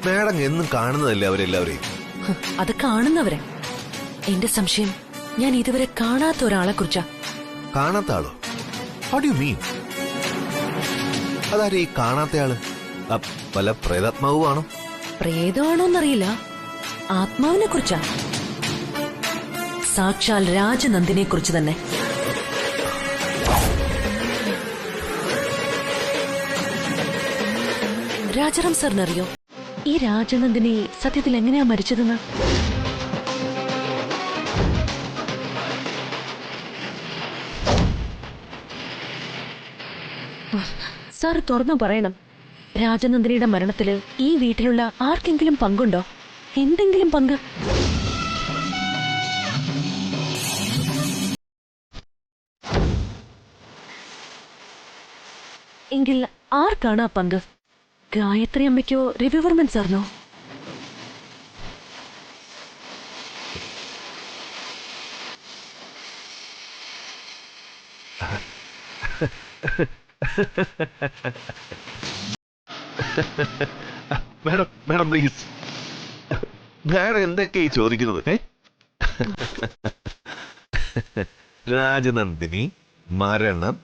Madam എന്നും കാണുന്നതല്ലേ അവരെല്ലാവരെയും? അത് കാണുന്നവരെ. എന്റെ സംശയം ഞാൻ ഇതുവരെ കാണാത്ത ഒരാളെ കുറിച്ചാ. കാണാത്ത ആളോ? How do you mean? അതാരെ ഈ കാണാത്തയാള്? പല പ്രേതാത്മാവുമാണോ? പ്രേതമാണോന്നറിയില്ല, ആത്മാവിനെ കുറിച്ചാ. സാക്ഷാൽ രാജനന്ദിനെ കുറിച്ച് തന്നെ. രാജാറാം സാറിനറിയോ ഈ രാജനന്ദിനി സത്യത്തിൽ എങ്ങനെയാ മരിച്ചതെന്ന്? സാർ തുറന്നു പറയണം. രാജനന്ദിനിയുടെ മരണത്തില് ഈ വീട്ടിലുള്ള ആർക്കെങ്കിലും പങ്കുണ്ടോ? എന്തെങ്കിലും പങ്ക്? എങ്കിൽ ആർക്കാണ് ആ പങ്ക്? ഗായത്രി അമ്മയ്ക്കോ രവിവർമ്മൻ സാറിനോ? Madam madam please. മാഡം എന്തൊക്കെയായി ചോദിക്കുന്നത്? രാജനന്ദിനി, മരണം,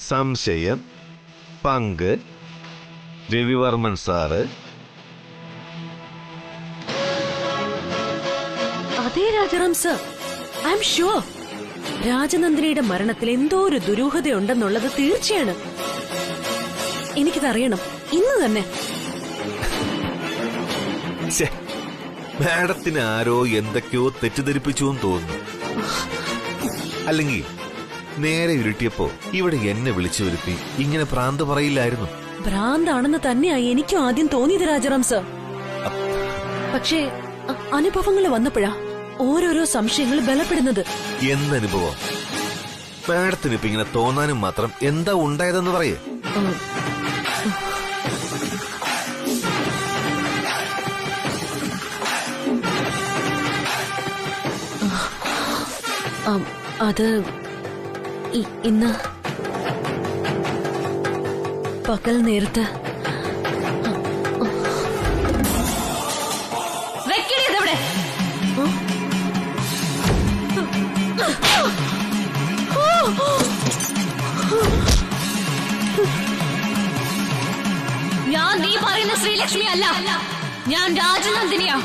സംശയം, പങ്ക്, രവിവർമ്മൻ സാറ്. അതെ Rajaram sir, I am sure. രാജനന്ദിനിയുടെ മരണത്തിൽ എന്തോ ഒരു ദുരൂഹതയുണ്ടെന്നുള്ളത് തീർച്ചയാണ്. എനിക്കിതറിയണം ഇന്ന് തന്നെ. മാഡത്തിന് ആരോ എന്തൊക്കെയോ തെറ്റിദ്ധരിപ്പിച്ചു എന്ന് തോന്നുന്നു. അല്ലെങ്കിൽ നേരെ ഇരുട്ടിയപ്പോ ഇവിടെ എന്നെ വിളിച്ചു വരുത്തി ഇങ്ങനെ ഭ്രാന്ത് പറയില്ലായിരുന്നു. ഭ്രാന്താണെന്ന് തന്നെയായി എനിക്കും ആദ്യം തോന്നിയത് രാജാറാം സർ. പക്ഷേ അനുഭവങ്ങൾ വന്നപ്പോഴാ ഓരോരോ സംശയങ്ങൾ ബലപ്പെടുന്നത്. എന്തനുഭവം? മാഡത്തിന് ഇപ്പൊ ഇങ്ങനെ തോന്നാനും മാത്രം എന്താ ഉണ്ടായതെന്ന് പറയേ. അത് ഇന്ന് പകൽ നേരത്ത് വെക്കണേതവിടെ. ഞാൻ നീ പറയുന്ന ശ്രീലക്ഷ്മി അല്ല, ഞാൻ രാജനന്ദിനിയാ.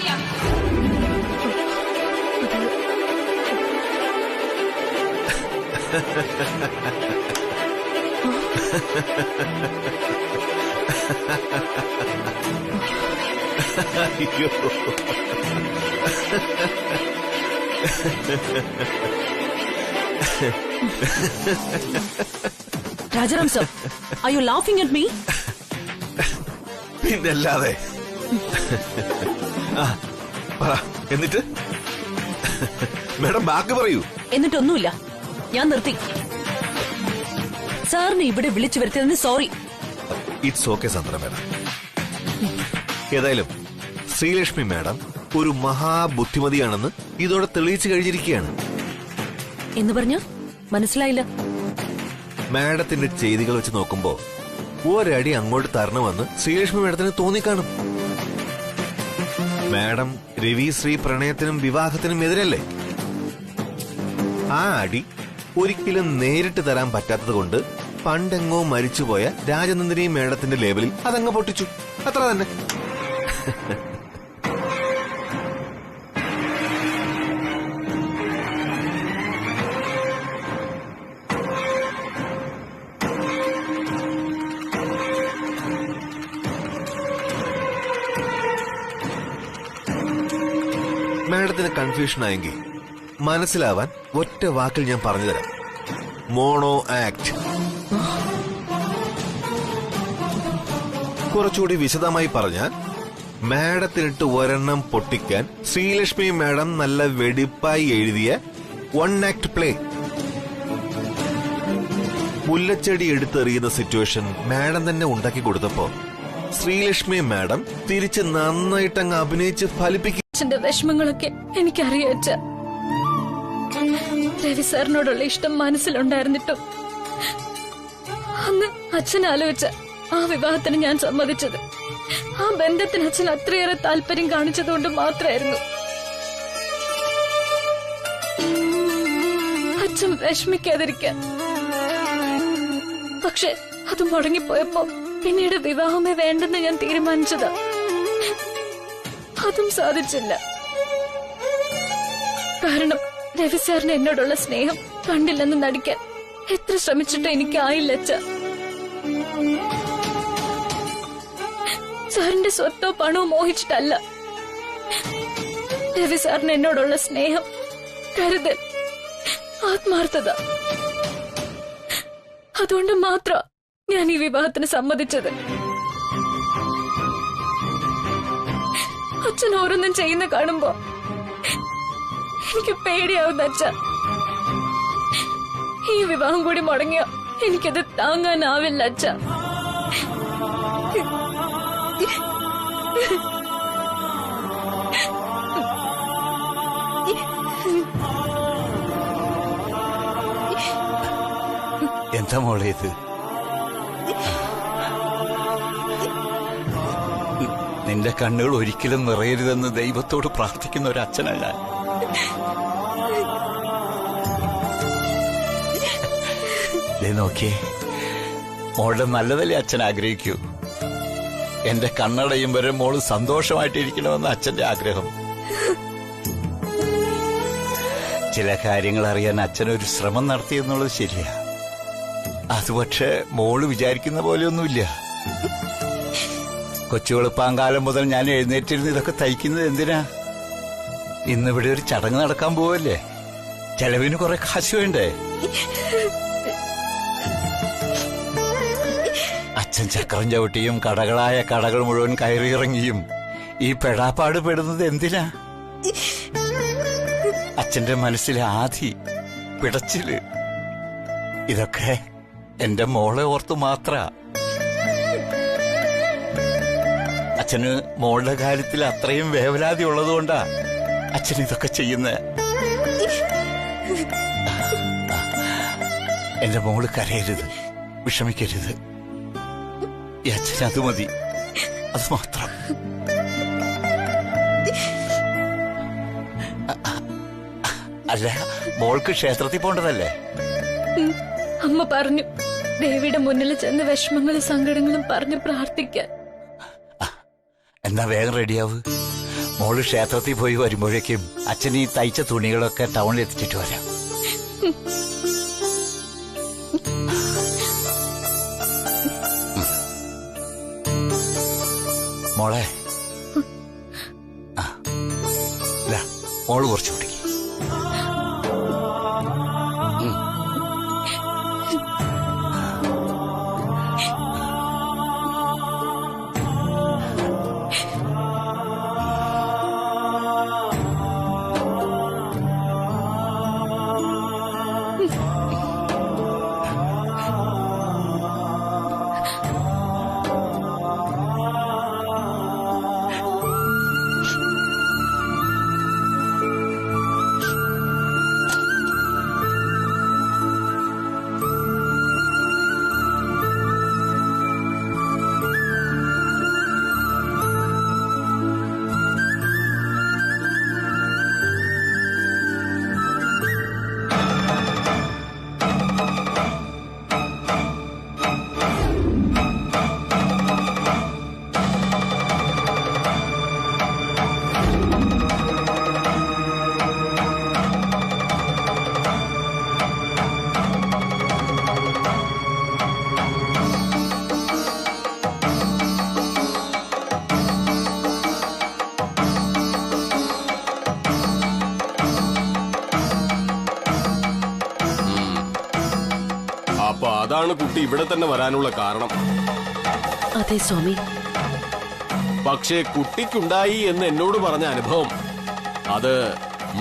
Rajaram sir, are you laughing at me? പിന്നല്ലാതെ. എന്നിട്ട് മാഡം ബാക്കി പറയൂ. എന്നിട്ടൊന്നുമില്ല, ഞാൻ നിർത്തി. സാറിനെ ഇവിടെ വിളിച്ചു വരുത്തിയതിന് സോറി. ഇറ്റ്സ് ഓക്കെ സന്ത്ര മാഡം. ഏതായാലും ശ്രീലക്ഷ്മി മാഡം ഒരു മഹാബുദ്ധിമതിയാണെന്ന് ഇതോടെ തെളിയിച്ചു കഴിഞ്ഞിരിക്കുകയാണ്. എന്ന് പറഞ്ഞ മനസ്സിലായില്ല. മാഡത്തിന്റെ ചെയ്തികൾ വെച്ച് നോക്കുമ്പോ ഒരടി അങ്ങോട്ട് തരണമെന്ന് ശ്രീലക്ഷ്മി മാഡത്തിന് തോന്നിക്കാണും. മാഡം രവി ശ്രീ പ്രണയത്തിനും വിവാഹത്തിനും എതിരല്ലേ? ആ അടി ഒരിക്കലും നേരിട്ട് തരാൻ പറ്റാത്തത് കൊണ്ട് പണ്ടെങ്ങോ മരിച്ചുപോയ രാജനന്ദിനി മേഡത്തിന്റെ ലേബലിൽ അതങ്ങ് പൊട്ടിച്ചു, അത്ര തന്നെ. മാഡത്തിന് കൺഫ്യൂഷൻ ആയെങ്കിൽ മനസ്സിലാവാൻ ഒറ്റ വാക്കിൽ ഞാൻ പറഞ്ഞുതരാം. Mono act. കുറച്ചുകൂടി വിശദമായി പറഞ്ഞാൽ, മാഡത്തിനിട്ട് ഒരെണ്ണം പൊട്ടിക്കാൻ ശ്രീലക്ഷ്മി മാഡം നല്ല വെടിപ്പായി എഴുതിയ വൺ ആക്ട് പ്ലേ. മുല്ലച്ചെടി എടുത്തെറിയുന്ന സിറ്റുവേഷൻ മാഡം തന്നെ ഉണ്ടാക്കി കൊടുത്തപ്പോ ശ്രീലക്ഷ്മി മാഡം തിരിച്ച് നന്നായിട്ടങ്ങ് അഭിനയിച്ച് ഫലിപ്പിക്കും. അച്ഛന്റെ വിഷമങ്ങളൊക്കെ എനിക്കറിയാം. രവി സാറിനോടുള്ള ഇഷ്ടം മനസ്സിലുണ്ടായിരുന്നിട്ടും അന്ന് അച്ഛൻ ആലോചിച്ച ആ വിവാഹത്തിന് ഞാൻ സമ്മതിച്ചത്. ആ ബന്ധത്തിന് അച്ഛൻ അത്രയേറെ താല്പര്യം കാണിച്ചതുകൊണ്ട് മാത്രമായിരുന്നു. അച്ഛൻ വിഷമിക്കാതിരിക്കാൻ. പക്ഷെ അത് മുടങ്ങിപ്പോയപ്പോ പിന്നീട് വിവാഹമേ വേണ്ടെന്ന് ഞാൻ തീരുമാനിച്ചതാ. അതും സാധിച്ചില്ല. കാരണം രവി സാറിന് എന്നോടുള്ള സ്നേഹം കണ്ടില്ലെന്ന് നടിക്കാൻ എത്ര ശ്രമിച്ചിട്ട് എനിക്കായില്ല അച്ഛ. സാറിന്റെ സ്വത്തോ പണമോ മോഹിച്ചിട്ടല്ല. രവി സാറിന് എന്നോടുള്ള സ്നേഹം, കരുതൽ, ആത്മാർത്ഥത, അതുകൊണ്ട് മാത്രം ഞാൻ ഈ വിവാഹത്തിന് സമ്മതിച്ചത്. അച്ഛൻ ഓരോന്നും ചെയ്യുന്ന കാണുമ്പോ എനിക്ക് പേടിയാവുന്ന അച്ഛ. ഈ വിവാഹം കൂടി മുടങ്ങിയ എനിക്കത് താങ്ങാനാവില്ല അച്ഛ. എന്താ മോളെ ഇത്? നിന്റെ കണ്ണുകൾ ഒരിക്കലും നിറയരുതെന്ന് ദൈവത്തോട് പ്രാർത്ഥിക്കുന്ന ഒരു അച്ഛനല്ല. നോക്കിയേ, മോളുടെ നല്ലതല്ലേ അച്ഛൻ ആഗ്രഹിക്കൂ. എന്റെ കണ്ണടയും വരെ മോള് സന്തോഷമായിട്ടിരിക്കണമെന്ന് അച്ഛന്റെ ആഗ്രഹം. ചില കാര്യങ്ങൾ അറിയാൻ അച്ഛനൊരു ശ്രമം നടത്തിയെന്നുള്ളത് ശരിയാ. അത് പക്ഷെ മോള് വിചാരിക്കുന്ന പോലെയൊന്നുമില്ല. കൊച്ചുവെളുപ്പാങ്കാലം മുതൽ ഞാൻ എഴുന്നേറ്റിരുന്ന് ഇതൊക്കെ തയ്ക്കുന്നത് എന്തിനാ? ഇന്നിവിടെ ഒരു ചടങ്ങ് നടക്കാൻ പോവല്ലേ, ചെലവിന് കുറെ കാശ് വേണ്ടേ? അച്ഛൻ ചക്രം ചവിട്ടിയും കടകളായ കടകൾ മുഴുവൻ കയറിയിറങ്ങിയും ഈ പെടാപ്പാട് പെടുന്നത് എന്തിനാ? അച്ഛന്റെ മനസ്സിലെ ആധി, പിടച്ചില്, ഇതൊക്കെ എന്റെ മോളെ ഓർത്തു മാത്ര. അച്ഛന് മോളുടെ കാര്യത്തിൽ അത്രയും വേവലാതി ഉള്ളതുകൊണ്ടാ അച്ഛൻ ഇതൊക്കെ ചെയ്യുന്നത്. എന്റെ മോള് കരയരുത്, വിഷമിക്കരുത്. ഈ അച്ഛൻ അത് മതി, അത് മാത്രം. അല്ല, മോൾക്ക് ക്ഷേത്രത്തിൽ പോണ്ടതല്ലേ? അമ്മ പറഞ്ഞു ദേവിയുടെ മുന്നിൽ ചെന്ന് വിഷമങ്ങളും സങ്കടങ്ങളും പറഞ്ഞു പ്രാർത്ഥിക്കാൻ. എന്നാ വേഗം റെഡിയാവ്. മോള് ക്ഷേത്രത്തിൽ പോയി വരുമ്പോഴേക്കും അച്ഛൻ ഈ തയ്ച്ച തുണികളൊക്കെ ടൗണിൽ എത്തിച്ചിട്ട് വരാം. മോളെ, മോള് കുറച്ചു കുടിക്കും. അപ്പൊ അതാണ് കുട്ടി ഇവിടെ തന്നെ വരാനുള്ള കാരണം. അതെ സ്വാമി. പക്ഷേ കുട്ടിക്കുണ്ടായി എന്ന് എന്നോട് പറഞ്ഞ അനുഭവം അത്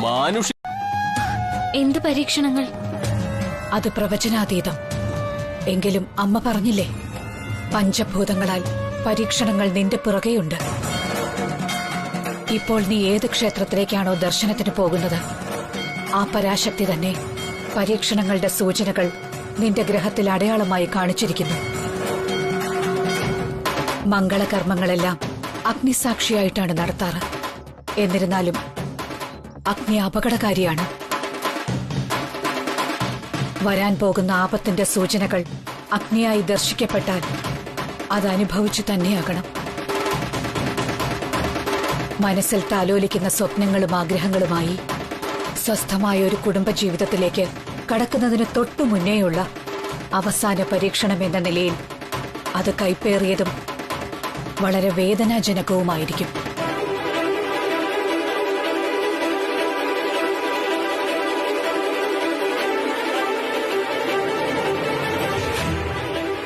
മാനുഷ. എന്ത് പരീക്ഷണങ്ങൾ? അത് പ്രവചനാതീതം. എങ്കിലും അമ്മ പറഞ്ഞില്ലേ, പഞ്ചഭൂതങ്ങളാൽ പരീക്ഷണങ്ങൾ നിന്റെ പിറകെയുണ്ട്. ഇപ്പോൾ നീ ഏത് ക്ഷേത്രത്തിലേക്കാണോ ദർശനത്തിന് പോകുന്നത്, ആ പരാശക്തി തന്നെ പരീക്ഷണങ്ങളുടെ സൂചനകൾ നിന്റെ ഗ്രഹത്തിൽ അടയാളമായി കാണിച്ചിരിക്കുന്നു. മംഗളകർമ്മങ്ങളെല്ലാം അഗ്നിസാക്ഷിയായിട്ടാണ് നടത്താറ്. എന്നിരുന്നാലും അഗ്നി അപകടകാരിയാണ്. വരാൻ പോകുന്ന ആപത്തിന്റെ സൂചനകൾ അഗ്നിയായി ദർശിക്കപ്പെട്ടാൽ അത് അനുഭവിച്ചു തന്നെയാകണം. മനസ്സിൽ താലോലിക്കുന്ന സ്വപ്നങ്ങളും ആഗ്രഹങ്ങളുമായി സ്വസ്ഥമായ ഒരു കുടുംബജീവിതത്തിലേക്ക് കടക്കുന്നതിന് തൊട്ടു മുന്നേയുള്ള അവസാന പരീക്ഷണം എന്ന നിലയിൽ അത് കൈപ്പേറിയതും വളരെ വേദനാജനകവുമായിരിക്കും.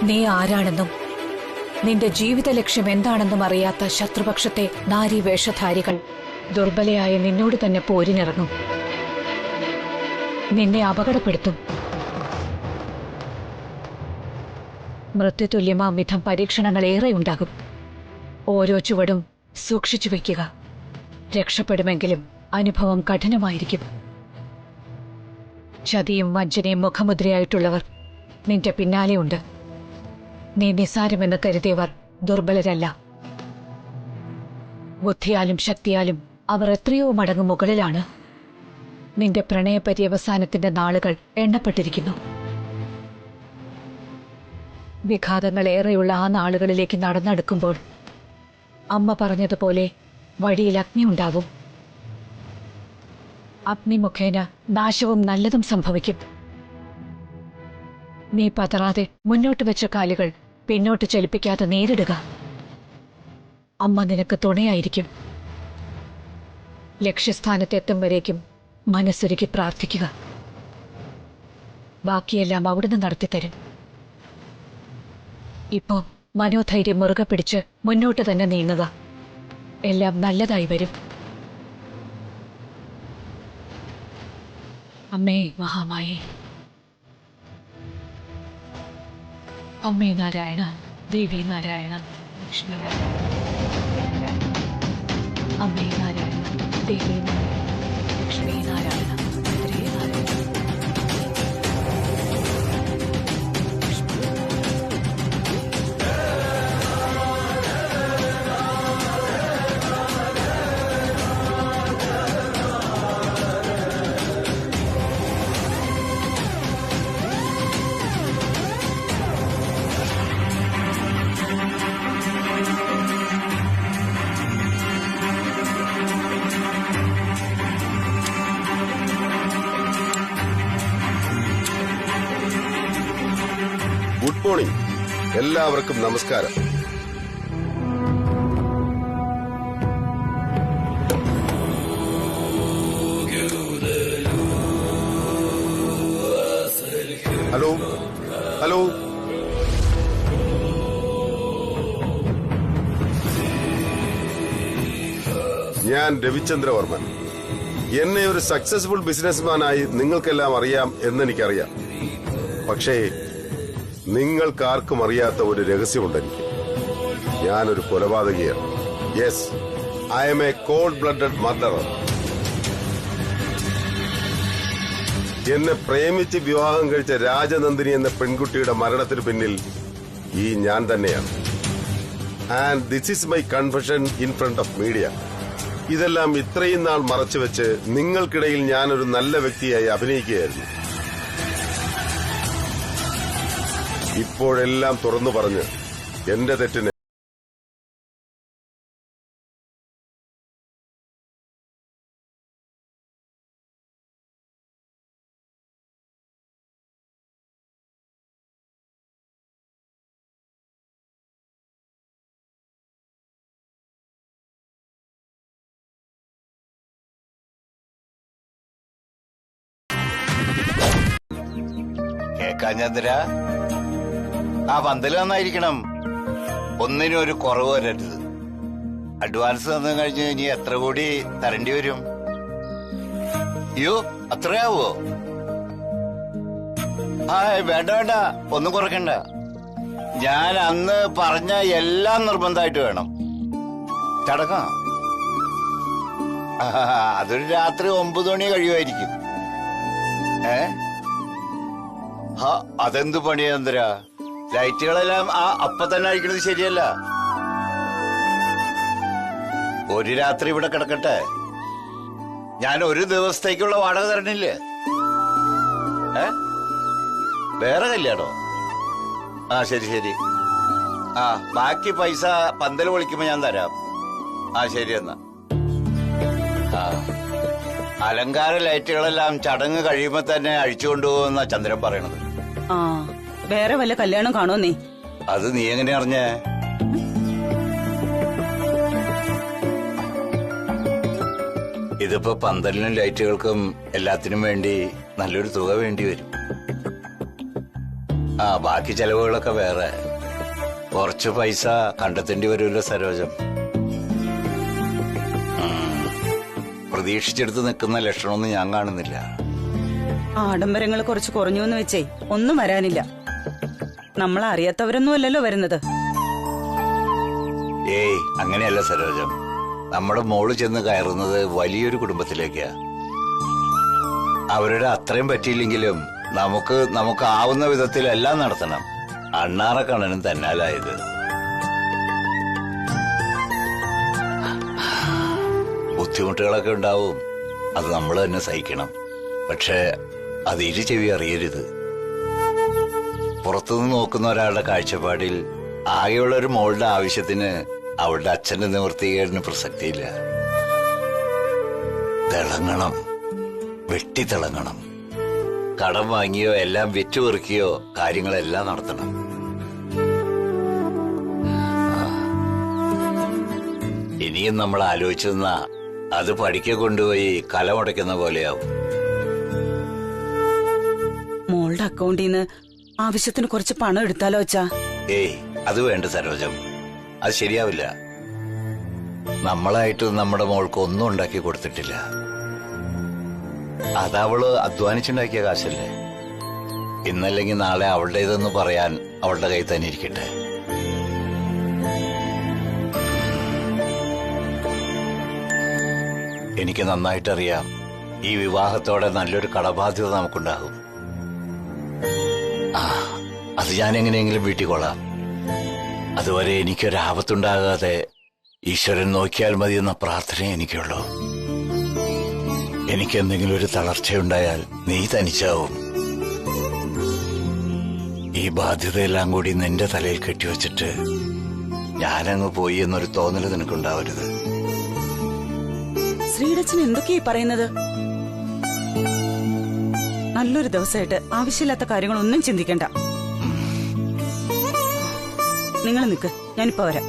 നീ ആരാണെന്നും നിന്റെ ജീവിത ലക്ഷ്യം എന്താണെന്നും അറിയാത്ത ശത്രുപക്ഷത്തെ നാരീ വേഷധാരികൾ ദുർബലയായ നിന്നോട് തന്നെ പോരിനിറങ്ങും. നിന്നെ അപകടപ്പെടുത്തും. മൃത്യുതുല്യമാം വിധം പരീക്ഷണങ്ങൾ ഏറെയുണ്ടാകും. ഓരോ ചുവടും സൂക്ഷിച്ചു വയ്ക്കുക. രക്ഷപ്പെടുമെങ്കിലും അനുഭവം കഠിനമായിരിക്കും. ചതിയും വഞ്ചനയും മുഖമുദ്രയായിട്ടുള്ളവർ നിന്റെ പിന്നാലെയുണ്ട്. നീ നിസ്സാരമെന്ന് കരുതിയവർ ദുർബലരല്ല. ബുദ്ധിയാലും ശക്തിയാലും അവർ എത്രയോ മടങ്ങ് മുകളിലാണ്. നിന്റെ പ്രണയപര്യവസാനത്തിന്റെ നാളുകൾ എണ്ണപ്പെട്ടിരിക്കുന്നു. വിഘാതങ്ങളേറെയുള്ള ആ നാളുകളിലേക്ക് നടന്നെടുക്കുമ്പോൾ അമ്മ പറഞ്ഞതുപോലെ വഴിയിൽ അഗ്നി ഉണ്ടാവും. അഗ്നി മുഖേന നാശവും നല്ലതും സംഭവിക്കും. നീ പതറാതെ മുന്നോട്ട് വെച്ച കാലുകൾ പിന്നോട്ട് ചലിപ്പിക്കാതെ നേരിടുക. അമ്മ നിനക്ക് തുണയായിരിക്കും. ലക്ഷ്യസ്ഥാനത്തെത്തും വരേക്കും മനസ്സൊരുക്കി പ്രാർത്ഥിക്കുക. ബാക്കിയെല്ലാം അവിടുന്ന് നടത്തിത്തരും. ഇപ്പോ മനോധൈര്യം മുറുകെ പിടിച്ച് മുന്നോട്ട് തന്നെ നീങ്ങുക. എല്ലാം നല്ലതായി വരും. അമ്മേ മഹാമായേ, അമ്മേ നാരായണ, ദേവി നാരായണ, ലക്ഷ്മി നാരായണ, അമ്മേ നാരായണ, ദേവി നാരായണ, ലക്ഷ്മി നാരായണ, ദേവി നാരായണ. Good morning. എല്ലാവർക്കും നമസ്കാരം. ഹലോ ഹലോ, ഞാൻ രവിചന്ദ്രവർമ്മൻ. എന്നെ ഒരു സക്സസ്ഫുൾ ബിസിനസ്മാനായി നിങ്ങൾക്കെല്ലാം അറിയാം എന്നെനിക്കറിയാം. പക്ഷേ നിങ്ങൾക്കാർക്കും അറിയാത്ത ഒരു രഹസ്യമുണ്ടെനിക്ക്. ഞാനൊരു കൊലപാതകിയാണ്. Yes, I am a cold blooded murderer. എന്നെ പ്രേമിച്ച് വിവാഹം കഴിച്ച രാജനന്ദിനി എന്ന പെൺകുട്ടിയുടെ മരണത്തിന് പിന്നിൽ ഈ ഞാൻ തന്നെയാണ്. And this is my confession in front of media. ഇതെല്ലാം ഇത്രയും നാൾ മറച്ചുവെച്ച് നിങ്ങൾക്കിടയിൽ ഞാനൊരു നല്ല വ്യക്തിയായി അഭിനയിക്കുകയായിരുന്നു. ഇപ്പോഴെല്ലാം തുറന്നു പറഞ്ഞ് എന്റെ തെറ്റിന് കേക്കാഞ്ഞന്ദ്ര, ആ പന്തല് നന്നായിരിക്കണം. ഒന്നിനും ഒരു കുറവ് വരരുത്. അഡ്വാൻസ് തന്നു കഴിഞ്ഞ് ഇനി എത്ര കൂടി തരേണ്ടി വരും? അയ്യോ, അത്രയാവോ? ആ വേണ്ട വേണ്ട, ഒന്നും കുറയ്ക്കണ്ട. ഞാൻ അന്ന് പറഞ്ഞ എല്ലാം നിർബന്ധമായിട്ട് വേണം. ചടങ്ങാ. അതൊരു രാത്രി 9 മണി കഴിയുമായിരിക്കും. അതെന്ത് പണിയാന്തര? ലൈറ്റുകളെല്ലാം അപ്പൊ തന്നെ അഴിക്കണത് ശരിയല്ല. ഒരു രാത്രി ഇവിടെ കിടക്കട്ടെ. ഞാൻ ഒരു ദിവസത്തേക്കുള്ള വാടക തരണില്ലേ? വേറെ കല്യാണോ? ആ ശരി ശരി. ആ ബാക്കി പൈസ പന്തൽ വിളിക്കുമ്പോ ഞാൻ തരാം. ആ ശരി എന്നാ. ആ അലങ്കാര ലൈറ്റുകളെല്ലാം ചടങ്ങ് കഴിയുമ്പോ തന്നെ അഴിച്ചുകൊണ്ടുപോകുന്ന ചന്ദ്രൻ പറയണത്. ആ വേറെ വല്ല കല്യാണം കാണോ നീ? അത് നീ എങ്ങനെ അറിഞ്ഞേ? ഇതിപ്പോ പന്തലിനും ലൈറ്റുകൾക്കും എല്ലാത്തിനും വേണ്ടി നല്ലൊരു തുക വേണ്ടി വരും. ആ ബാക്കി ചെലവുകളൊക്കെ വേറെ. കുറച്ച് പൈസ കണ്ടെത്തേണ്ടി വരുമല്ലോ സരോജം. പ്രതീക്ഷിച്ചെടുത്ത് നിൽക്കുന്ന ലക്ഷണമൊന്നും ഞാൻ കാണുന്നില്ല. ആഡംബരങ്ങൾ കുറച്ച് കുറഞ്ഞു എന്ന് വെച്ചേ ഒന്നും വരാനില്ല. നമ്മൾ അറിയാത്തവരൊന്നും അല്ലല്ലോ വരുന്നത്. ഏയ് അങ്ങനെയല്ല സരോജം. നമ്മുടെ മോള് ചെന്ന് കയറുന്നത് വലിയൊരു കുടുംബത്തിലേക്കാ. അവരുടെ അത്രയും പറ്റിയില്ലെങ്കിലും നമുക്ക് ആവുന്ന വിധത്തിൽ എല്ലാം നടത്തണം. അണ്ണാറക്കണ്ണനും തന്നാലായത്. ബുദ്ധിമുട്ടുകളൊക്കെ ഉണ്ടാവും, അത് നമ്മൾ തന്നെ സഹിക്കണം. പക്ഷെ അത് ഇരു ചെവി അറിയരുത്. പുറത്തുനിന്ന് നോക്കുന്ന ഒരാളുടെ കാഴ്ചപ്പാടിൽ ആകെയുള്ള ഒരു മോളുടെ ആവശ്യത്തിന് അവളുടെ അച്ഛന്റെ നിവൃത്തികേടിന് പ്രസക്തിയില്ല. തിളങ്ങണം, വെട്ടിത്തിളങ്ങണം. കടം വാങ്ങിയോ എല്ലാം വിറ്റുപെറുക്കിയോ കാര്യങ്ങളെല്ലാം നടത്തണം. ഇനിയും നമ്മൾ ആലോചിച്ചെന്ന അത് പഠിക്കെ കൊണ്ടുപോയി കലമുടയ്ക്കുന്ന പോലെയാവും. മോളുടെ അക്കൗണ്ടിൽ നിന്ന് ആവശ്യത്തിന് കുറച്ച് പണം എടുത്താലോ അച്ഛാ? ഏയ് അത് വേണ്ട സരോജം, അത് ശരിയാവില്ല. നമ്മളായിട്ട് നമ്മുടെ മോൾക്ക് ഒന്നും ഉണ്ടാക്കി കൊടുത്തിട്ടില്ല. അതവള് അധ്വാനിച്ചുണ്ടാക്കിയ കാശല്ലേ. ഇന്നല്ലെങ്കിൽ നാളെ അവളുടേതെന്ന് പറയാൻ അവളുടെ കയ്യിൽ തന്നെ ഇരിക്കട്ടെ. എനിക്ക് നന്നായിട്ടറിയാം, ഈ വിവാഹത്തോടെ നല്ലൊരു കടബാധ്യത നമുക്കുണ്ടാകും. അത് ഞാൻ എങ്ങനെയെങ്കിലും വീട്ടിക്കൊള്ളാം. അതുവരെ എനിക്കൊരാപത്തുണ്ടാകാതെ ഈശ്വരൻ നോക്കിയാൽ മതി എന്ന പ്രാർത്ഥന എനിക്കുള്ളൂ. എനിക്കെന്തെങ്കിലും ഒരു തളർച്ചയുണ്ടായാൽ നീ തനിച്ചാവും. ഈ ബാധ്യതയെല്ലാം കൂടി നിന്റെ തലയിൽ കെട്ടിവെച്ചിട്ട് ഞാനങ്ങ് പോയി എന്നൊരു തോന്നല് നിനക്കുണ്ടാവരുത്. ശ്രീടച്ചൻ എന്തൊക്കെയാ പറയുന്നത്? നല്ലൊരു ദിവസമായിട്ട് ആവശ്യമില്ലാത്ത കാര്യങ്ങളൊന്നും ചിന്തിക്കണ്ട. നിങ്ങൾ നിൽക്ക്, ഞാനിപ്പോ വരാം.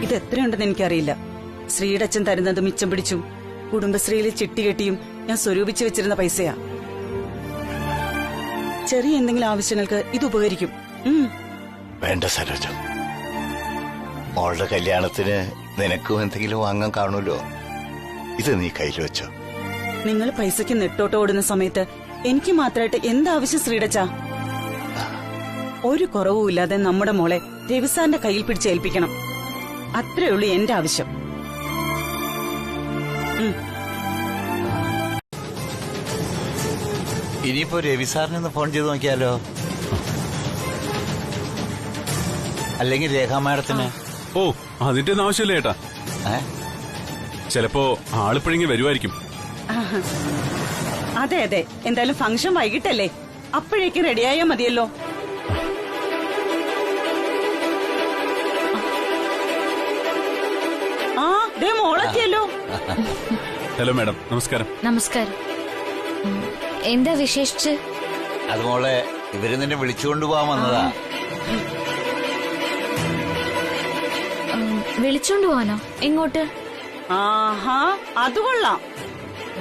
ഇത് എത്രയുണ്ടെന്ന് എനിക്കറിയില്ല. ശ്രീടച്ചൻ തരുന്നത് മിച്ചം പിടിച്ചും കുടുംബശ്രീയിൽ ചിട്ടി കെട്ടിയും ഞാൻ സ്വരൂപിച്ചു വെച്ചിരുന്ന പൈസയാ. ചെറിയ എന്തെങ്കിലും ആവശ്യങ്ങൾക്ക് ഇത് ഉപകരിക്കും. വേണ്ട സരോജം, മോളുടെ കല്യാണത്തിന് നിനക്കും എന്തെങ്കിലും വാങ്ങാൻ കാണുമല്ലോ. ഇത് നീ കയ്യിൽ വെച്ചോ. നിങ്ങൾ പൈസക്ക് നെട്ടോട്ട് ഓടുന്ന സമയത്ത് എനിക്ക് മാത്രമായിട്ട് എന്താവശ്യം ശ്രീടച്ചാ? ഒരു കുറവും ഇല്ലാതെ നമ്മുടെ മോളെ രവിസാറിന്റെ കയ്യിൽ പിടിച്ചേൽപ്പിക്കണം. അത്രയുള്ളൂ എന്റെ ആവശ്യം. ഇനിയിപ്പോ രവി സാറിനൊന്ന് ഫോൺ ചെയ്ത് നോക്കിയാലോ? അല്ലെങ്കിൽ രേഖാ മാഡത്തിന്? ഓ അതിന്റെ ഒന്നും ആവശ്യമില്ല ഏട്ടാ. ചിലപ്പോ ആളിപ്പോഴെങ്കിൽ വരുമായിരിക്കും. അതെ അതെ, എന്തായാലും ഫംഗ്ഷൻ വൈകിട്ടല്ലേ, അപ്പോഴേക്കും റെഡിയായാ മതിയല്ലോ. ആ ദേ മോളെത്തിയല്ലോ. ഹലോ മാഡം, നമസ്കാരം. നമസ്കാരം. എന്താ വിശേഷിച്ച്? അത് മോളെ, ഇവര് നിന്നെ വിളിച്ചുകൊണ്ടു പോവാൻ വന്നതാ. വിളിച്ചോണ്ട് പോവാനോ? എങ്ങോട്ട്? ആഹാ, അത് കൊള്ളാം.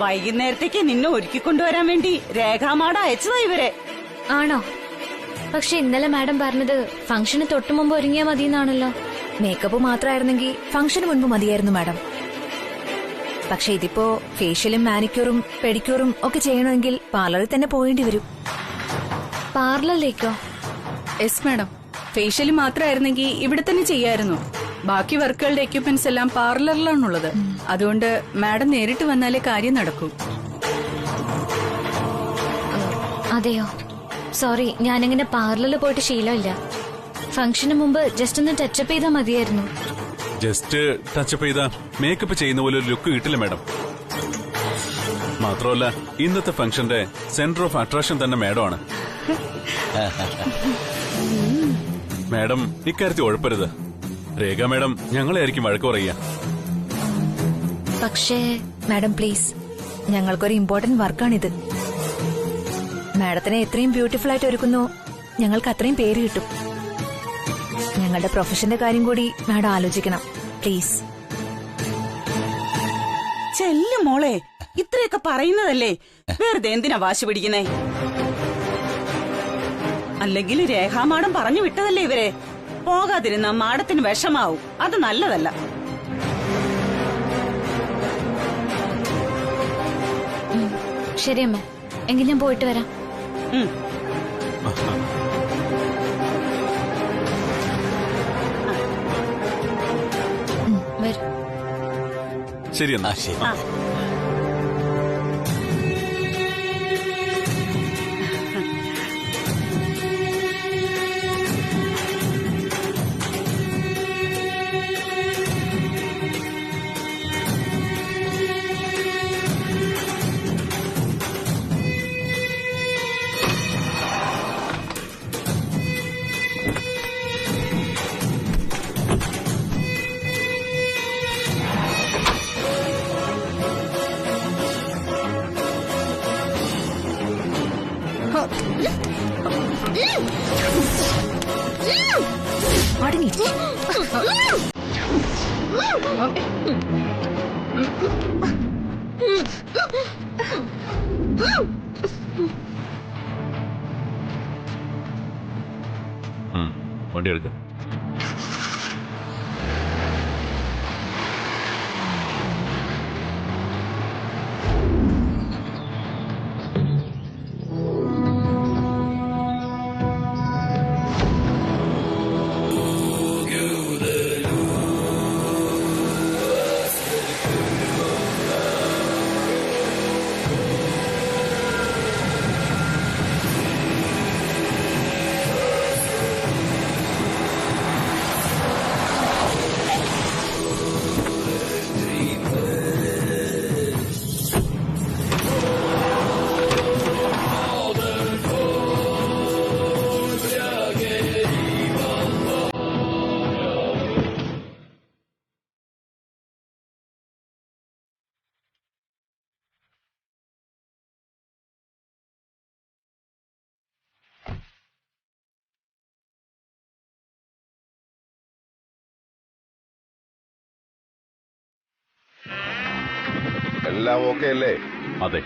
വൈകുന്നേരത്തേക്ക് നിന്നെ ഒരുക്കിക്കൊണ്ടുവരാൻ വേണ്ടി രേഖാമാട അയച്ചതാ ഇവരെ. ആണോ? പക്ഷെ ഇന്നലെ മാഡം പറഞ്ഞത് ഫംഗ്ഷന് തൊട്ടു മുമ്പ് ഒരുങ്ങിയാൽ മതിയെന്നാണല്ലോ. മേക്കപ്പ് മാത്രമായിരുന്നെങ്കിൽ ഫംഗ്ഷന് മുൻപ് മതിയായിരുന്നു മാഡം. പക്ഷെ ഇതിപ്പോ ഫേഷ്യലും മാനിക്യൂറും പെഡിക്യൂറും ഒക്കെ ചെയ്യണമെങ്കിൽ പാർലറിൽ തന്നെ പോയേണ്ടി വരും. പാർലറിലേക്കോ? Yes madam. ഫേഷ്യൽ മാത്രമായിരുന്നെങ്കിൽ ഇവിടെ തന്നെ ചെയ്യായിരുന്നു. ബാക്കി വർക്കുകളുടെ എക്യുപ്മെന്റ്സ് എല്ലാം പാർലറിലാണുള്ളത്. അതുകൊണ്ട് മാഡം നേരിട്ട് വന്നാലേ കാര്യം നടക്കൂ. അതെയോ? സോറി, ഞാനങ്ങനെ പാർലറിൽ പോയിട്ട് ശീലമില്ല. ഫംഗ്ഷന് മുമ്പ് ജസ്റ്റ് ഒന്ന് ടച്ചപ്പ് ചെയ്താൽ മതിയായിരുന്നു. ജസ്റ്റ് ടച്ചപ്പ് ചെയ്ത മേക്കപ്പ് ചെയ്യുന്ന പോലെ ഒരു ലുക്ക് കിട്ടില്ല മാഡം. മാത്രമല്ല ഇന്നത്തെ ഫംഗ്ഷന്റെ സെന്റർ ഓഫ് അട്രാക്ഷൻ തന്നെ മാഡം ആണ്. മാഡം ഇക്കാര്യത്തിൽ ഉഴപ്പരുത്. രേഖ മാഡം ഞങ്ങളെ ആയിരിക്കും വഴക്ക് പറയുക. പക്ഷേ മാഡം പ്ലീസ്, ഞങ്ങൾക്കൊരു ഇമ്പോർട്ടന്റ് വർക്കാണിത്. മാഡത്തിനെ എത്രയും ബ്യൂട്ടിഫുൾ ആയിട്ട് ഒരുക്കുന്നോ ഞങ്ങൾക്ക് അത്രയും പേര് കിട്ടും. ഞങ്ങളുടെ പ്രൊഫഷന്റെ കാര്യം കൂടി മാഡം ആലോചിക്കണം പ്ലീസ്. ചെല്ലു മോളെ, ഇത്രയൊക്കെ പറയുന്നതല്ലേ, വെറുതെ എന്തിനാ വാശി പിടിക്കുന്നേ? അല്ലെങ്കിൽ രേഖാ മാഡം പറഞ്ഞു വിട്ടതല്ലേ ഇവരെ. പോകാതിരുന്ന മാഡത്തിന് വിഷമാവും. അത് നല്ലതല്ല. ശരി അമ്മ, എങ്കിൽ ഞാൻ പോയിട്ട് വരാം. വരും. ശരി എന്നാ. ശരി. അടങ്ങി. വണ്ടി എടുക്ക. എല്ലാം ഓക്കെ അല്ലേ? അതെ.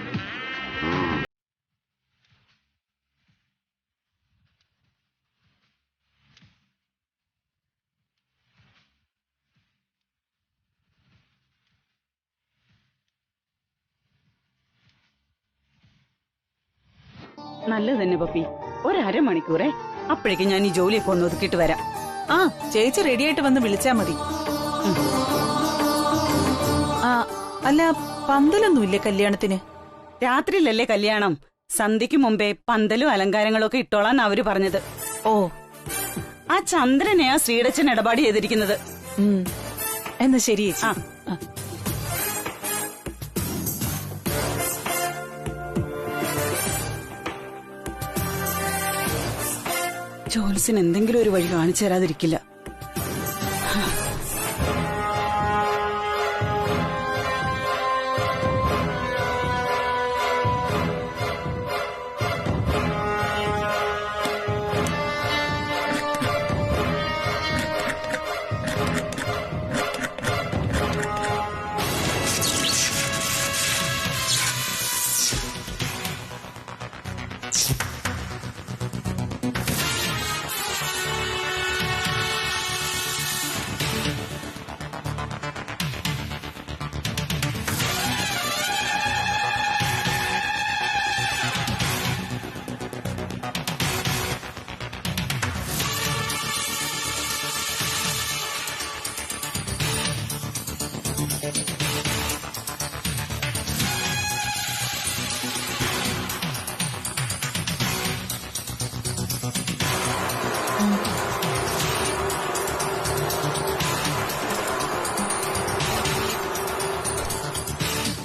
നല്ലത് തന്നെ പപ്പി. ഒരമണിക്കൂറേ, അപ്പോഴേക്കും ഞാൻ ഈ ജോലിയൊക്കെ ഒന്ന് ഒതുക്കിയിട്ട് വരാം. ആ, ചേച്ചി റെഡിയായിട്ട് വന്ന് വിളിച്ചാ മതി. ആ, അല്ല, പന്തലൊന്നുമില്ലേ കല്യാണത്തിന്? രാത്രിയിലല്ലേ കല്യാണം. സന്ധ്യയ്ക്ക് മുമ്പേ പന്തലും അലങ്കാരങ്ങളും ഒക്കെ ഇട്ടോളാൻ അവര് പറഞ്ഞത്. ഓ, ആ ചന്ദ്രനെയാ ശ്രീടച്ചൻ ഇടപാട് ചെയ്തിരിക്കുന്നത്. എന്നാ ശരി ചേച്ചി. ജോൽസിന് എന്തെങ്കിലും ഒരു വഴി കാണിച്ചു തരാതിരിക്കില്ല.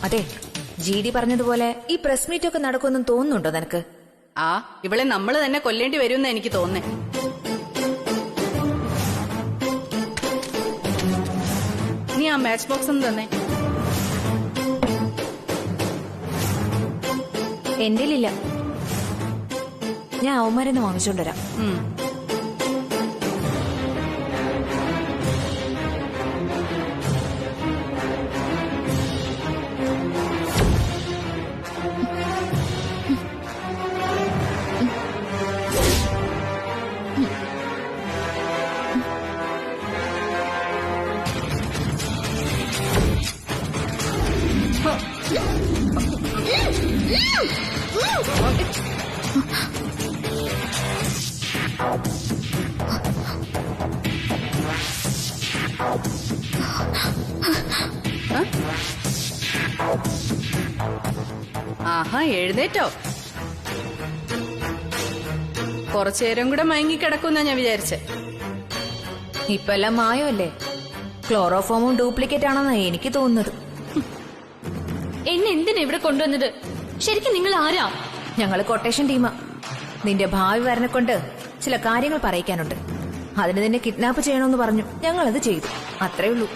അതെ, GD പറഞ്ഞതുപോലെ ഈ പ്രസ് മീറ്റ് ഒക്കെ നടക്കുമെന്നും തോന്നുന്നുണ്ടോ നിനക്ക്? ആ, ഇവളെ നമ്മൾ തന്നെ കൊല്ലേണ്ടി വരുമെന്ന് എനിക്ക് തോന്നുന്നേ. നീ ആ മാച്ച് ബോക്സ് ഒന്ന് തന്നെ. എന്റെ ഇല്ല, ഞാൻ അവന്മാരെന്ന് വാങ്ങിച്ചോണ്ടുവരാം. ആഹാ, എഴുന്നേറ്റോ? കുറച്ചേരം കൂടെ മയങ്ങിക്കിടക്കുന്ന ഞാൻ വിചാരിച്ചേ. ഇപ്പൊ എല്ലാം മായമല്ലേ? ക്ലോറോഫോമും ഡ്യൂപ്ലിക്കേറ്റ് ആണെന്നാ എനിക്ക് തോന്നുന്നത്. എന്നെ എന്തിനാ ഇവിടെ കൊണ്ടുവന്നത്? ശരിക്കും നിങ്ങൾ ആരാ? ഞങ്ങള് കൊട്ടേഷൻ ടീമാ. നിന്റെ ഭാവി വരനെ കൊണ്ട് ചില കാര്യങ്ങൾ പറയിക്കാനുണ്ട്. അതിന് നിന്നെ കിഡ്നാപ്പ് ചെയ്യണമെന്ന് പറഞ്ഞു. ഞങ്ങളത് ചെയ്തു, അത്രേ ഉള്ളൂ.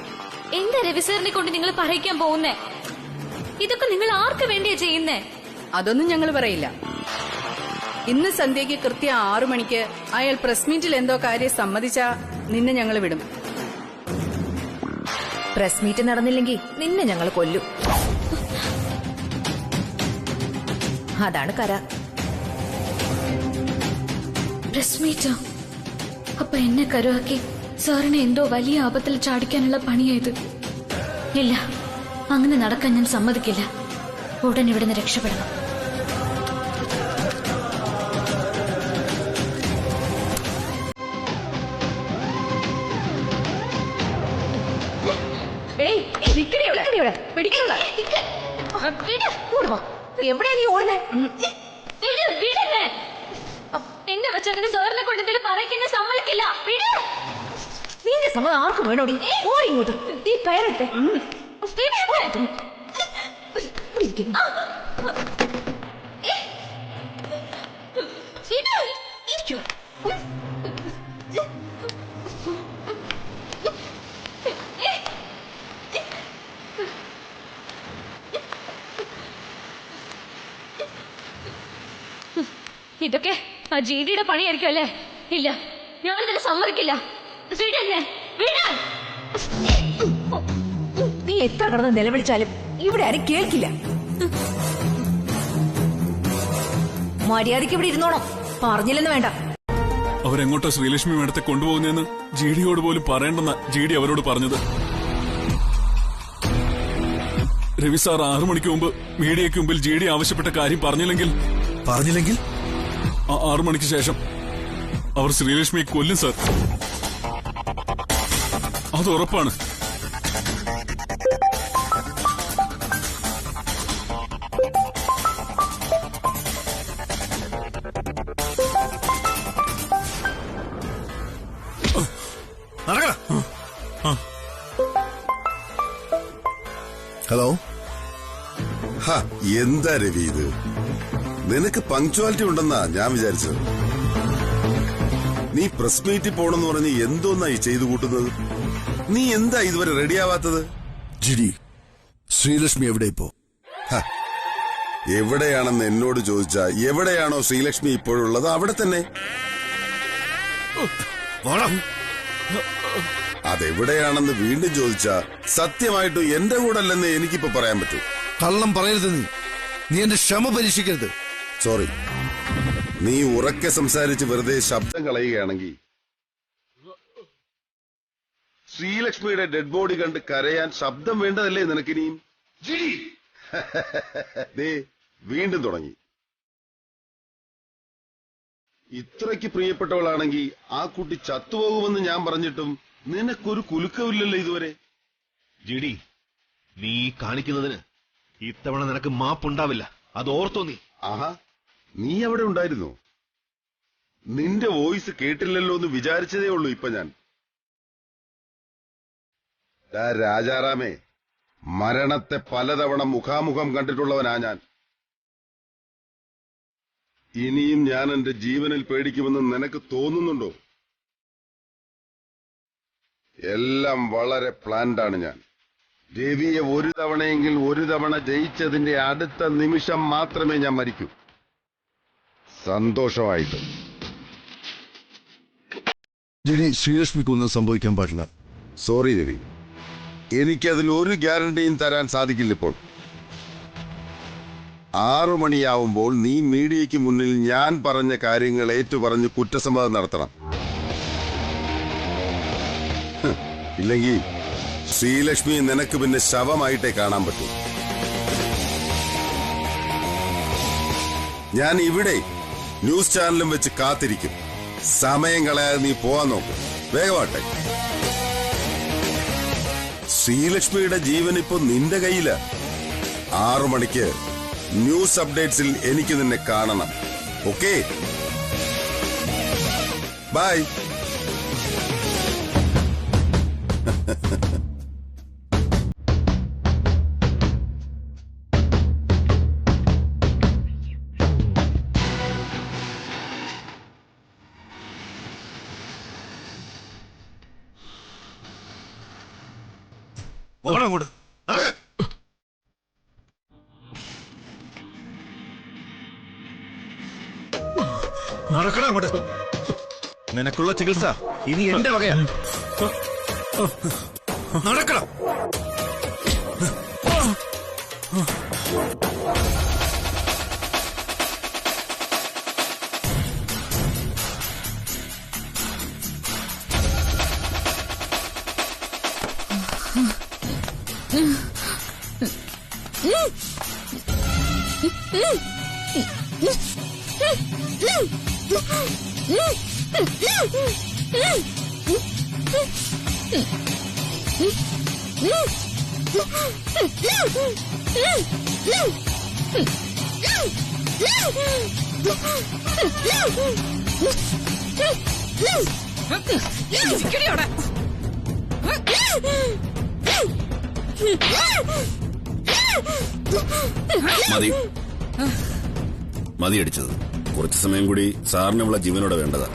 എന്താ രവിസാറിനെ കൊണ്ട് നിങ്ങൾ പറയിക്കാൻ പോകുന്നേ? ഇതൊക്കെ നിങ്ങൾ ആർക്ക് വേണ്ടിയാ ചെയ്യുന്നേ? അതൊന്നും ഞങ്ങൾ പറയില്ല. ഇന്ന് സന്ധ്യയ്ക്ക് കൃത്യം 6 മണിക്ക് അയാൾ പ്രസ് മീറ്റിൽ എന്തോ കാര്യം സമ്മതിച്ചാ നിന്നെ ഞങ്ങൾ വിടും. പ്രസ് മീറ്റ് നടന്നില്ലെങ്കിൽ നിന്നെ ഞങ്ങൾ കൊല്ലും. അതാണ് കരാർ. പ്രസ് മീറ്റോ? അപ്പൊ എന്നെ കരുവാക്കി സാറിനെ എന്തോ വലിയ ആപത്തിൽ ചാടിക്കാനുള്ള പണിയായത്. ഇല്ല, അങ്ങനെ നടക്കാൻ ഞാൻ സമ്മതിക്കില്ല. ഉടൻ ഇവിടുന്ന് രക്ഷപ്പെടണം. എവിടെയാ നീ ഓടുന്നേ? എന്നെ വെച്ചങ്ങനെ സാറിനെ കൊണ്ട് പറയിക്കാൻ സമ്മതിക്കില്ല. നിന്റെ സമ്മതം ആർക്കും വേണോടി? ഓടി ഇങ്ങോട്ട്. നീ പേരട്ടെ. ഇതൊക്കെ ആ GDയുടെ പണിയായിരിക്കും അല്ലേ? ഇല്ല, ഞാൻ ഇതിനെ സമ്മതിക്കില്ല. നീ എത്ര കടന്ന് നിലവിളിച്ചാലും ഇവിടെ ആരും കേൾക്കില്ല. മര്യാദയ്ക്ക് ഇവിടെ ഇരുന്നോണം. പറഞ്ഞില്ലെന്ന് വേണ്ട. അവരെങ്ങോട്ടാ ശ്രീലക്ഷ്മി മേഡത്തെ കൊണ്ടുപോകുന്നതെന്ന് GDയോട് പോലും പറയണ്ടെന്ന GD അവരോട് പറഞ്ഞത്. രവി സാർ 6 മണിക്ക് മുമ്പ് മീഡിയയ്ക്ക് മുമ്പിൽ GD ആവശ്യപ്പെട്ട കാര്യം പറഞ്ഞില്ലെങ്കിൽ 6 മണിക്ക് ശേഷം അവർ ശ്രീലക്ഷ്മിയെ കൊല്ലും സാർ. അത് ഉറപ്പാണ്. ഹലോ. എന്താ രവി ഇത്? നിനക്ക് പങ്ക്ച്വാലിറ്റി ഉണ്ടെന്നാ ഞാൻ വിചാരിച്ചത്. നീ പ്രസ് മീറ്റിൽ പോണെന്ന് പറഞ്ഞ് എന്തോന്നായി ചെയ്തു കൂട്ടുന്നത്? നീ എന്താ ഇതുവരെ റെഡിയാവാത്തത്? ജിഡി, ശ്രീലക്ഷ്മി എവിടെ ഇപ്പോ? എവിടെയാണെന്ന് എന്നോട് ചോദിച്ചാ എവിടെയാണോ ശ്രീലക്ഷ്മി ഇപ്പോഴുള്ളത് അവിടെ തന്നെ. അതെവിടെയാണെന്ന് വീണ്ടും ചോദിച്ചാ സത്യമായിട്ടും എന്റെ കൂടെ അല്ലെന്ന് എനിക്കിപ്പോ പറയാൻ പറ്റൂ. കള്ളം പറയരുത്. നീ എന്റെ ക്ഷമ പരീക്ഷിക്കരുത്. സോറി. നീ ഉറക്കെ സംസാരിച്ച് വെറുതെ ശബ്ദം കളയുകയാണെങ്കിൽ ശ്രീലക്ഷ്മിയുടെ ഡെഡ് ബോഡി കണ്ട് കരയാൻ ശബ്ദം വേണ്ടതല്ലേ നിനക്കിനിയും? വീണ്ടും തുടങ്ങി. ഇത്രയ്ക്ക് പ്രിയപ്പെട്ടവളാണെങ്കിൽ ആ കുട്ടി ചത്തുപോകുമെന്ന് ഞാൻ പറഞ്ഞിട്ടും നിനക്കൊരു കുലുക്കമില്ലല്ലോ ഇതുവരെ. ജിഡി, നീ കാണിക്കുന്നതിന് ഇത്തവണ നിനക്ക് മാപ്പുണ്ടാവില്ല. അത് ഓർത്തോ നീ? ആഹാ, നീ അവിടെ ഉണ്ടായിരുന്നു. നിന്റെ വോയിസ് കേട്ടില്ലല്ലോ എന്ന് വിചാരിച്ചതേ ഉള്ളൂ ഇപ്പൊ ഞാൻ. രാജാറാമേ, മരണത്തെ പലതവണ മുഖാമുഖം കണ്ടിട്ടുള്ളവനാ ഞാൻ. ഇനിയും ഞാൻ എന്റെ ജീവനിൽ പേടിക്കുമെന്ന് നിനക്ക് തോന്നുന്നുണ്ടോ? എല്ലാം വളരെ പ്ലാൻഡാണ് ഞാൻ. രവിയെ ഒരു തവണയെങ്കിൽ ഒരു തവണ ജയിച്ചതിന്റെ അടുത്ത നിമിഷം മാത്രമേ ഞാൻ മരിക്കൂ. സന്തോഷമായിട്ട്. ജിനി, ശ്രീലക്ഷ്മിക്കൊന്നും സംഭവിക്കാൻ പാടില്ല. സോറി രവി, എനിക്കതിൽ ഒരു ഗ്യാരണ്ടിയും തരാൻ സാധിക്കില്ല. ഇപ്പോൾ 6 മണിയാവുമ്പോൾ നീ മീഡിയയ്ക്ക് മുന്നിൽ ഞാൻ പറഞ്ഞ കാര്യങ്ങൾ ഏറ്റുപറഞ്ഞ് കുറ്റസമ്മതം നടത്തണം. ഇല്ലെങ്കിൽ ശ്രീലക്ഷ്മി നിനക്ക് പിന്നെ ശവമായിട്ടേ കാണാൻ പറ്റൂ. ഞാൻ ഇവിടെ ന്യൂസ് ചാനലും വെച്ച് കാത്തിരിക്കും. സമയം കളയാതെ നീ പോവാൻ നോക്കും. വേഗമാട്ടെ. ശ്രീലക്ഷ്മിയുടെ ജീവൻ ഇപ്പൊ നിന്റെ കയ്യില്. 6 മണിക്ക് ന്യൂസ് അപ്ഡേറ്റ്സിൽ എനിക്ക് നിന്നെ കാണണം. Okay, bye. അങ്ങോട്ട് നടക്കണം. അങ്ങോട്ട് നിനക്കുള്ള ചികിത്സ ഇനി എന്റെ വകയാ. നടക്കണം. മതി മതിയടിച്ചത്. കുറച്ചു സമയം കൂടി സാറിന് അവളെ ജീവനോടെ വേണ്ടതാ.